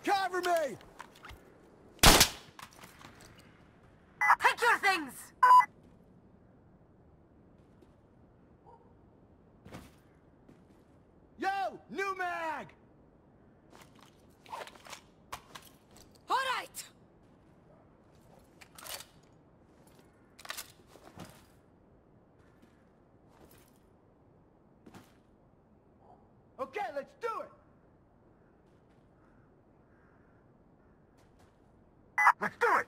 Cover me! Take your things! Yo! New mag! All right! Okay, let's do it! Let's do it!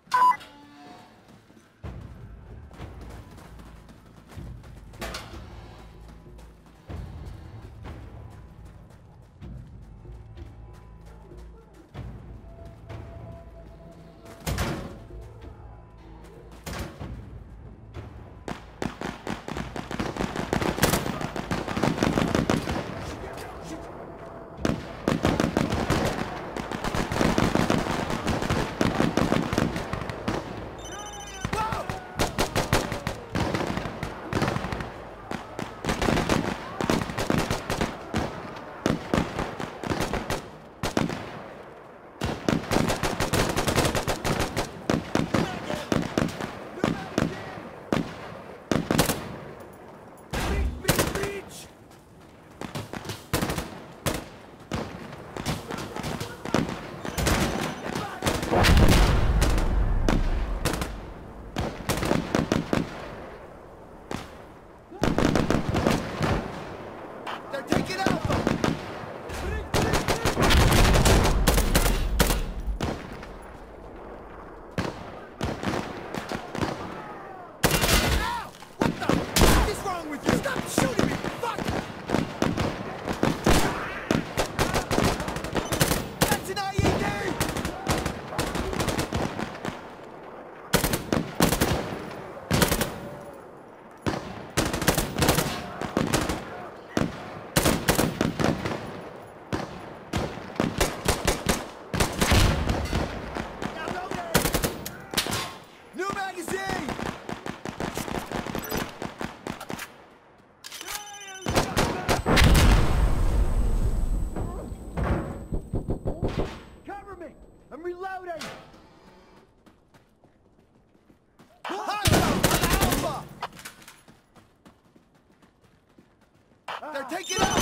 They're taking out!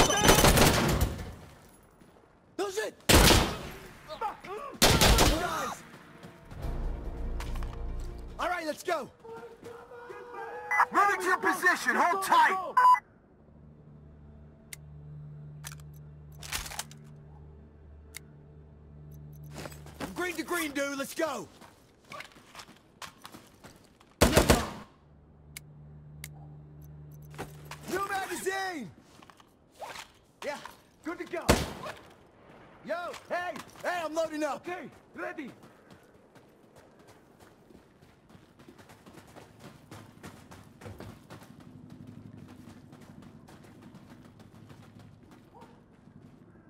Those it! Guys! All right, let's go! Moving to your position, hold tight! Green to green, dude, let's go! New magazine! Yeah, good to go. Yo, hey, I'm loading up. Okay, ready.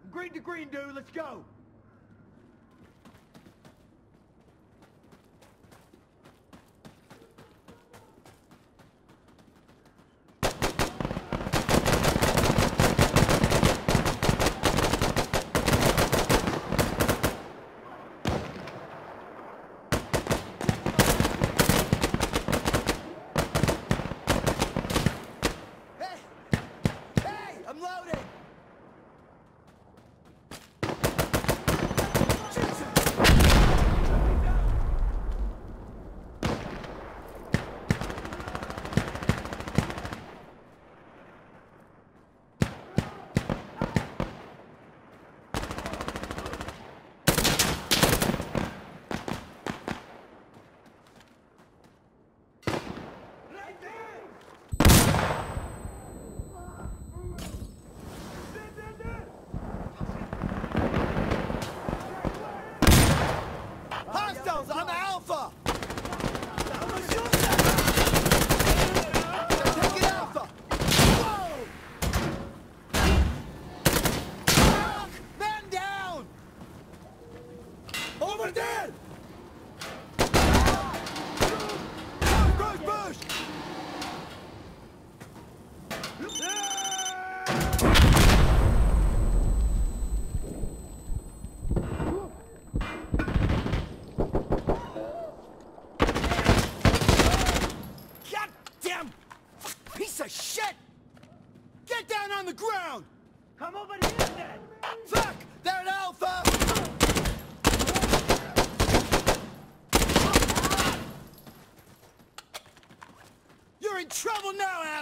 Green to green, dude, let's go. Hey, I'm loading.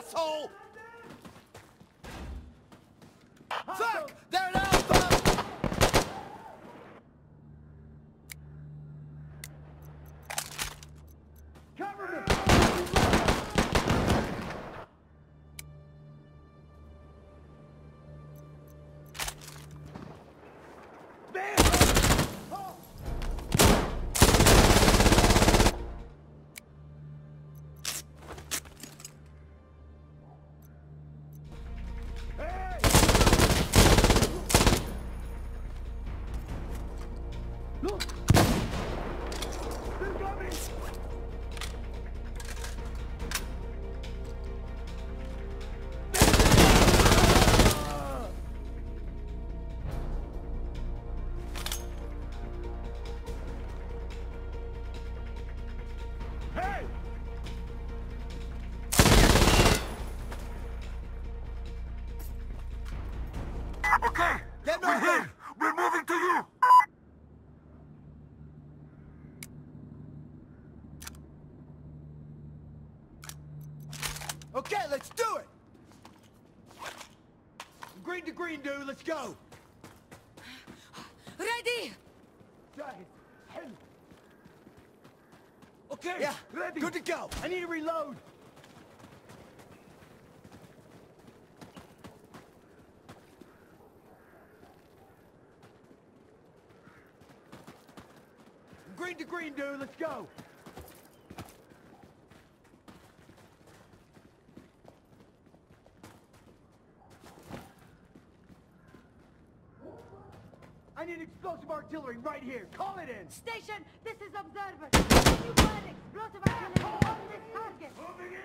asshole! Fuck! They're an alpha! Cover me! Okay, Get we're moving. here. We're moving to you. Okay, let's do it! Green to green, dude, let's go! Ready! Okay, Yeah, ready. Good to go. I need to reload. Green to green, dude, let's go. I need explosive artillery right here. Call it in. Station, this is Observer. Can you find explosive artillery on this target? Moving in.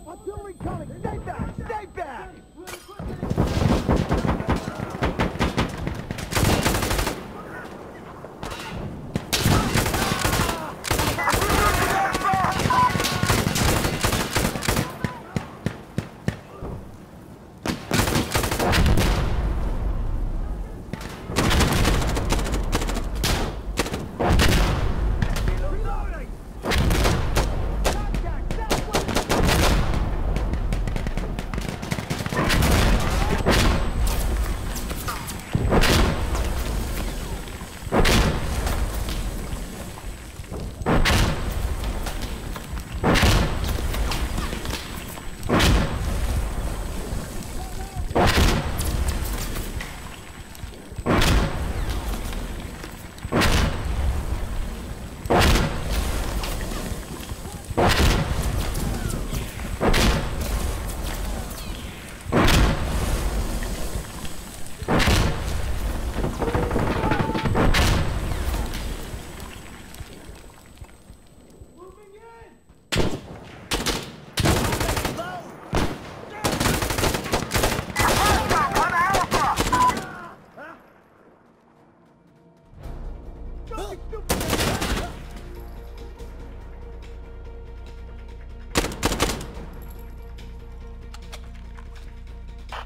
Artillery coming. Stay back. Stay back.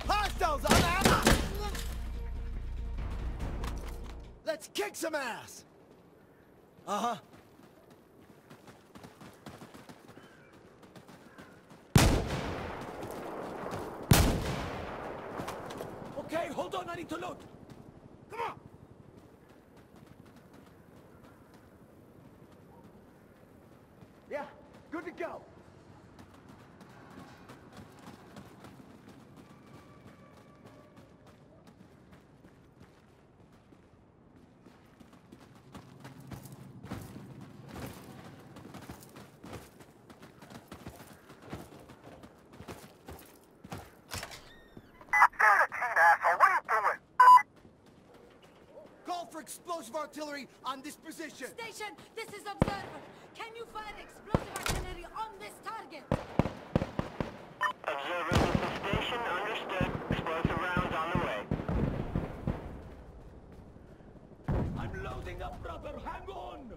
Hostiles on ammo! Let's kick some ass! Uh-huh. Okay, hold on. I need to load. Come on. Yeah, good to go. Call for explosive artillery on this position. Station, this is Observer. Can you find explosive artillery on this target? Observer, this is station. Understood. Explosive rounds on the way. I'm loading up, brother. Hang on.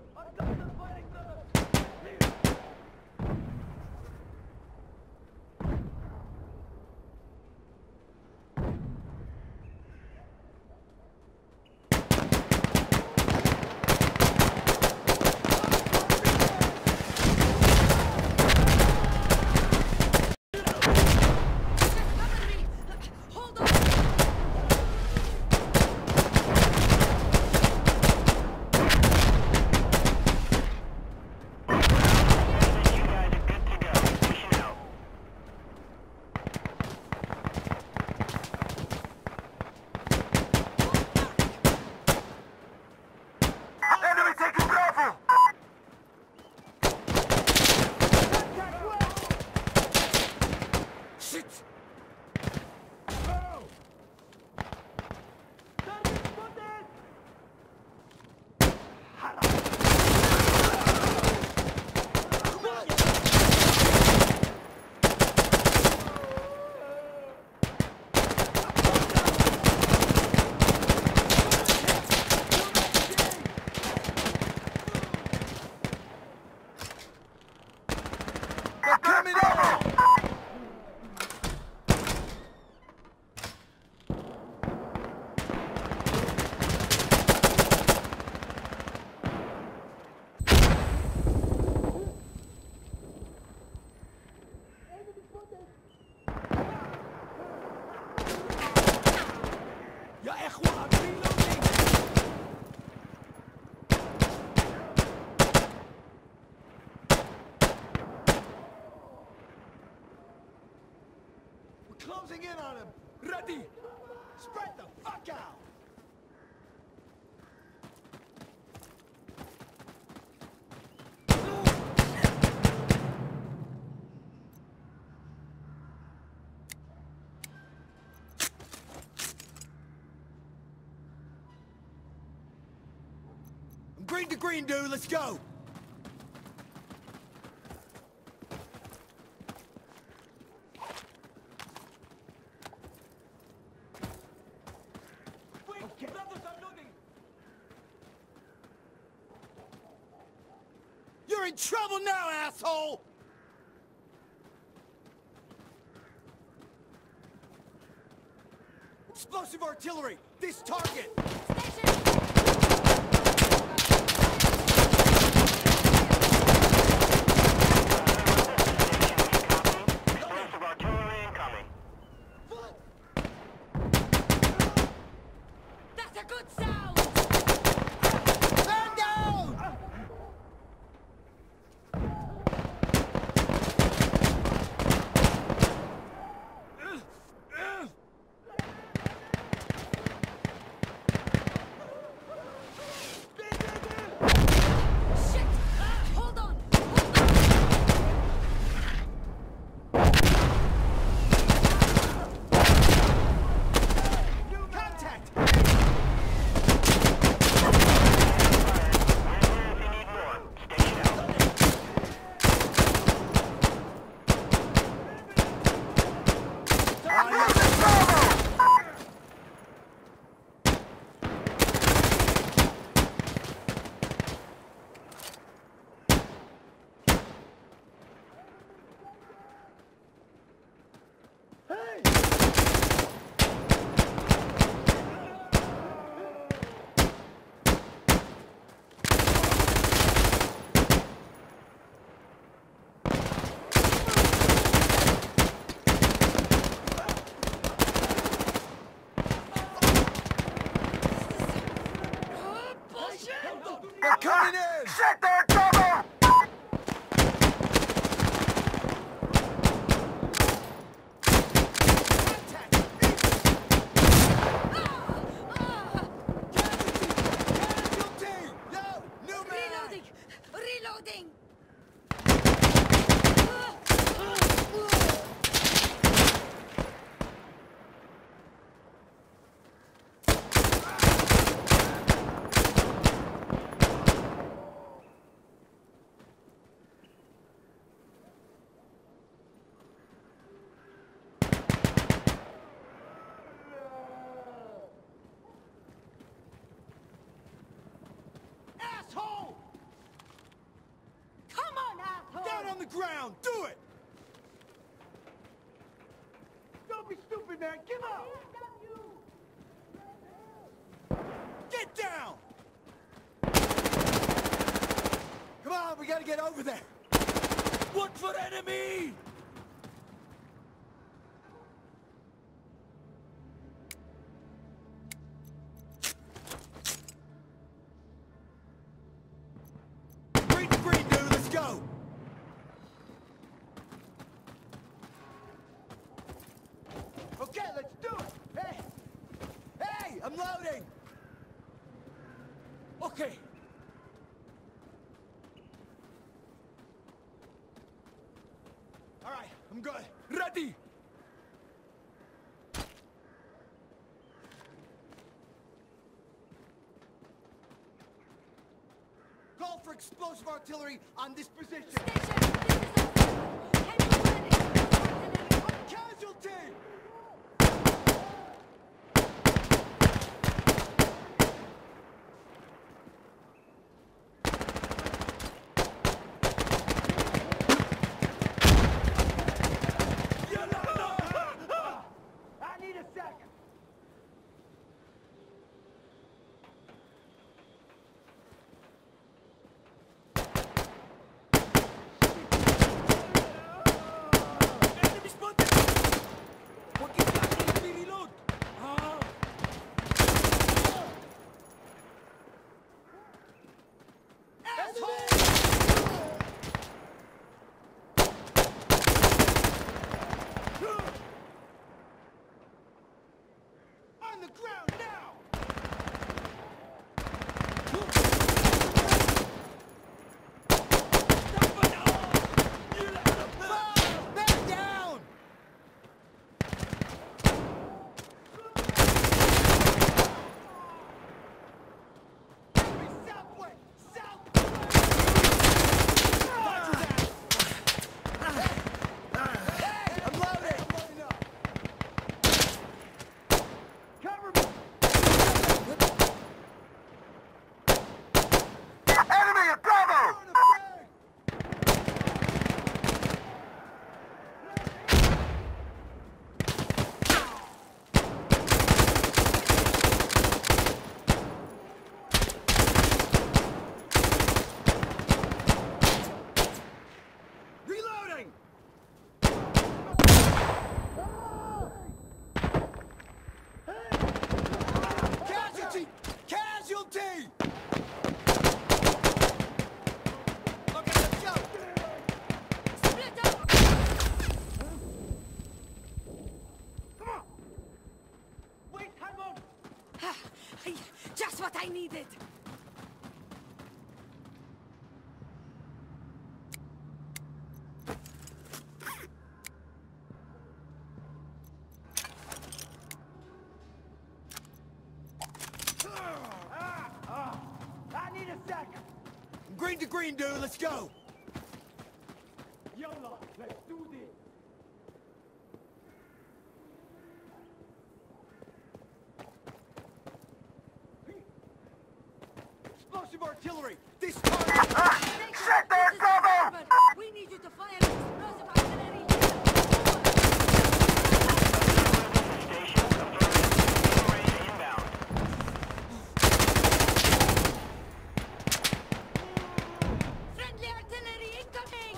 closing in on him! Ready! Spread the fuck out! I'm green to green, dude. Let's go! Quick! Brothers are loading! You're in trouble now, asshole! Explosive artillery! This target! Explosive artillery incoming. That's a good sound! Man down! Shit! Hold on! Hold on! Contact! We're here if you need more. Stay out. Bullshit! They're coming in! Set their cover! Contact! Casualty! Yo! New man! Reloading! Reloading! Asshole! Come on, asshole! Down on the ground! Do it! Don't be stupid, man! Give up! Get down! Come on, we gotta get over there! Look for enemy! Green to green, dude! Let's go! Okay, let's do it! Hey! Hey! I'm loading! Okay. All right, I'm good. Ready! Call for explosive artillery on this position! Station! This is a... Can you find explosive artillery? Casualty! I need a sec! what I needed! I need a sec. Green to green, dude. Let's go. Yalla, let's do this. Explosive artillery. This target. Shut that double! We need you to fire explosive artillery here! Station, observing range inbound. Friendly artillery incoming!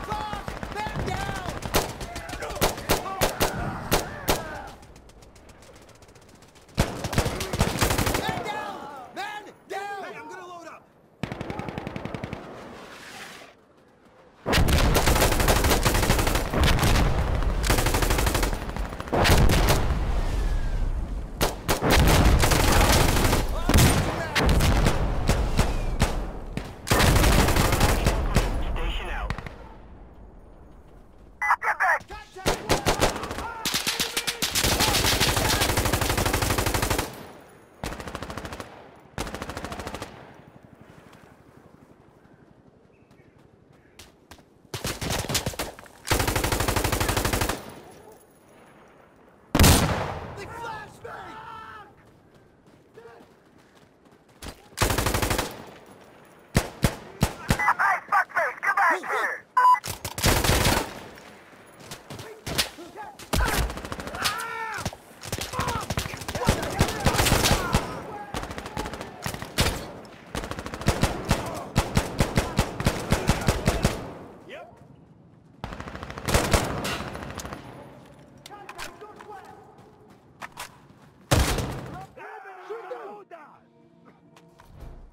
Fuck! Man down! Man down! Man down! Hey, I'm gonna load up. Station out. They flashed me! Hey, fuckface, come back here! Yep.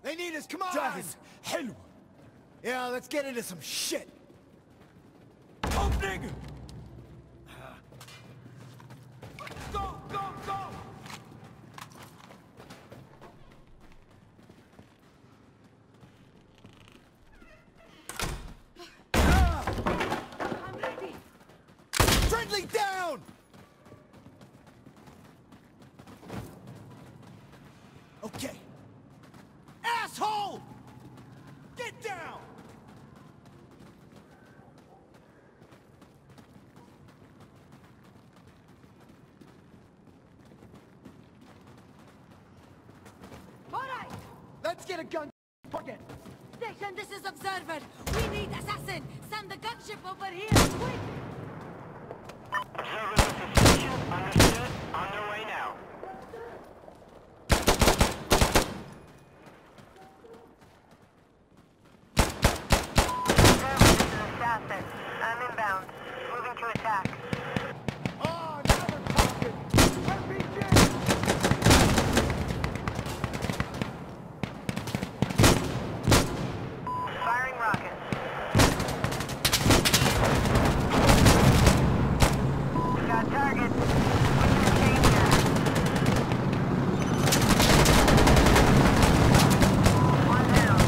They need us, come on! جاهز. حلو. Yeah, let's get into some shit. Opening. Go, go, go. I'm ready! Friendly down! Okay. Asshole! Get down! All right! Let's get a gun. Fuck it. Station, this is Observer. We need assassin. Send the gunship over here, quick! Observer this is station. Understood. On their way now. Assassin, I'm inbound. Moving to attack. Oh, now we're talking. RPG! Firing rockets. We got targets. Switching the chain here. One down.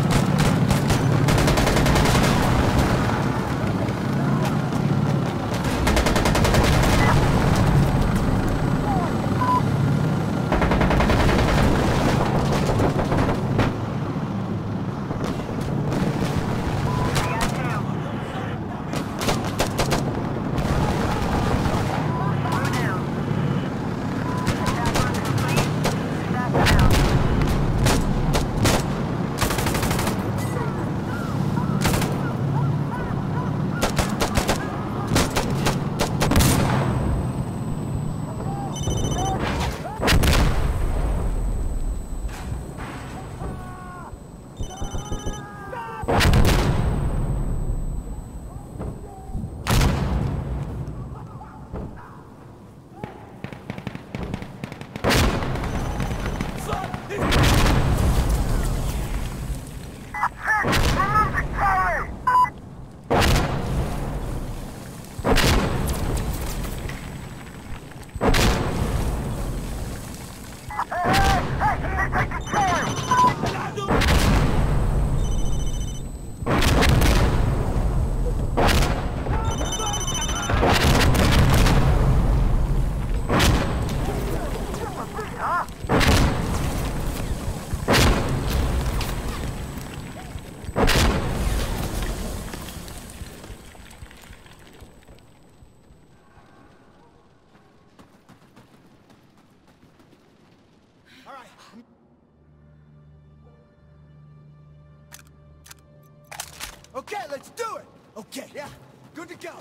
let's do it! Okay. Yeah, good to go.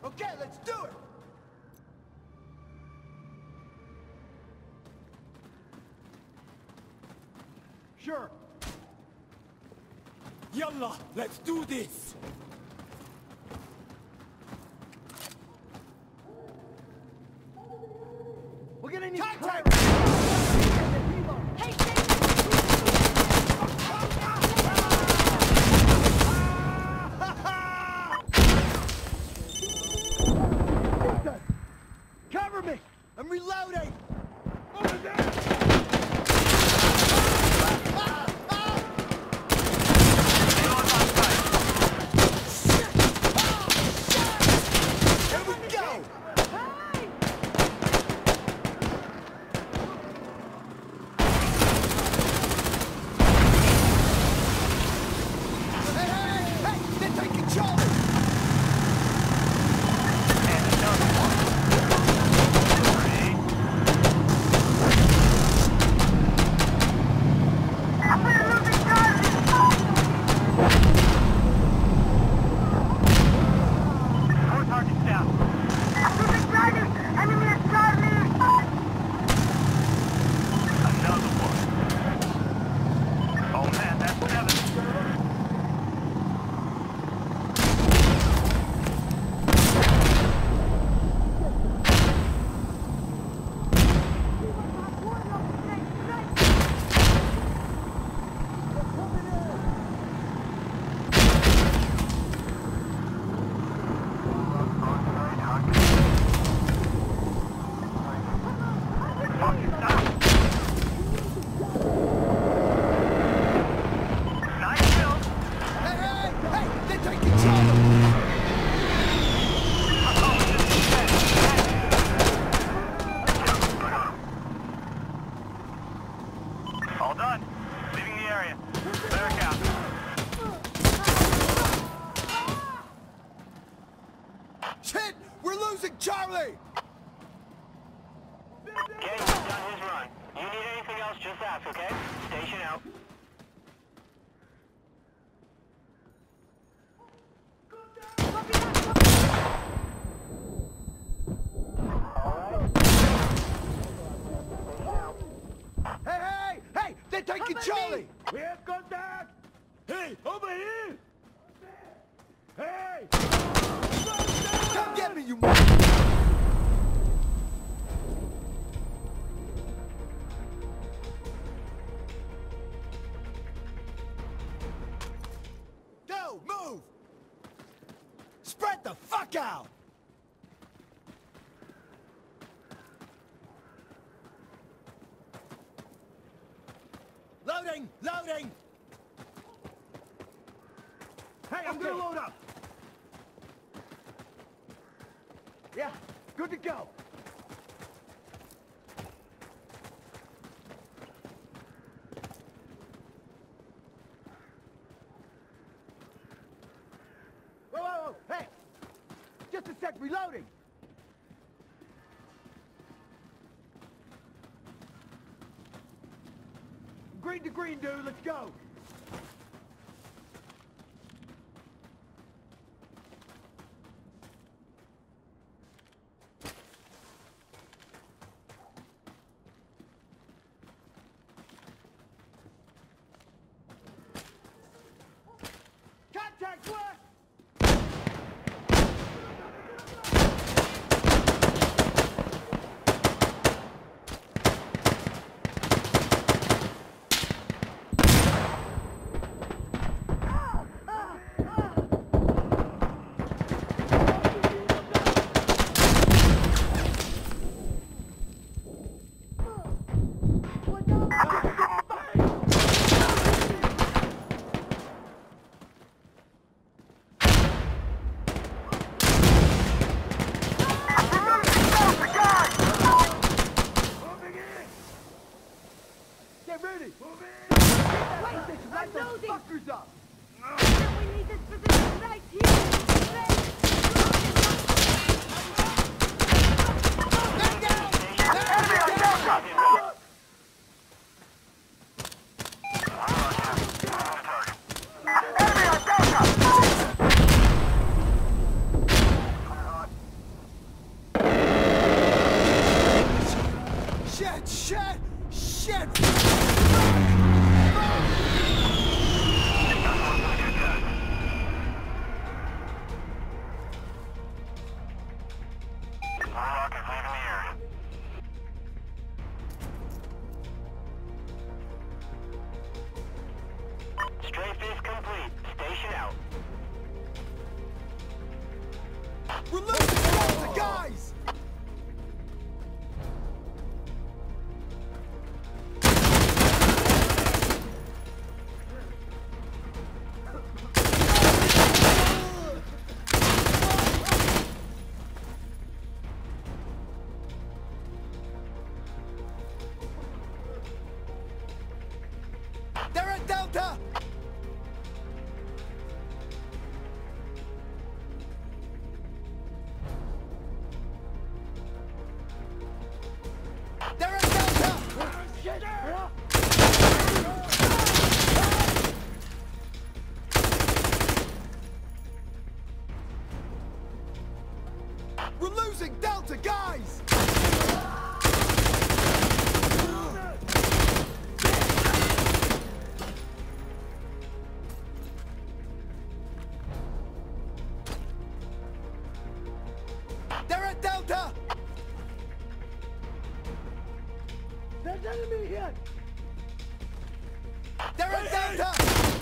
Okay, let's do it! Sure. Yalla, let's do this! We're gonna need Hey, Cover me! I'm reloading! Over there! Here we go! Hey, they're taking Charlie! More targets down. Another one. Oh man, that's 7. Nice kills. Hey, they're taking Charlie! All done. Leaving the area. Back out. Shit! We're losing Charlie! Ken's done his run. You need anything else, just ask, okay? Station out. Hey, they're taking Charlie! We have contact! Hey, over here! Hey! Come get me, you mother... Go, move! Spread the fuck out! Loading! Loading! Hey, I'm gonna load up! Yeah, good to go. Whoa, hey! Just a sec, reloading! Green to green, dude, let's go! Contact left! Get ready! Move in! Wait, light those fuckers up! we need this position right here. Man down! Man down! Shit! Warlock is leaving the area. Strafe is complete. Station out. We're losing Delta, guys! They're at Delta! They're at Delta! We're losing Delta, guys! They're at Delta! There's enemy here! They're at Delta!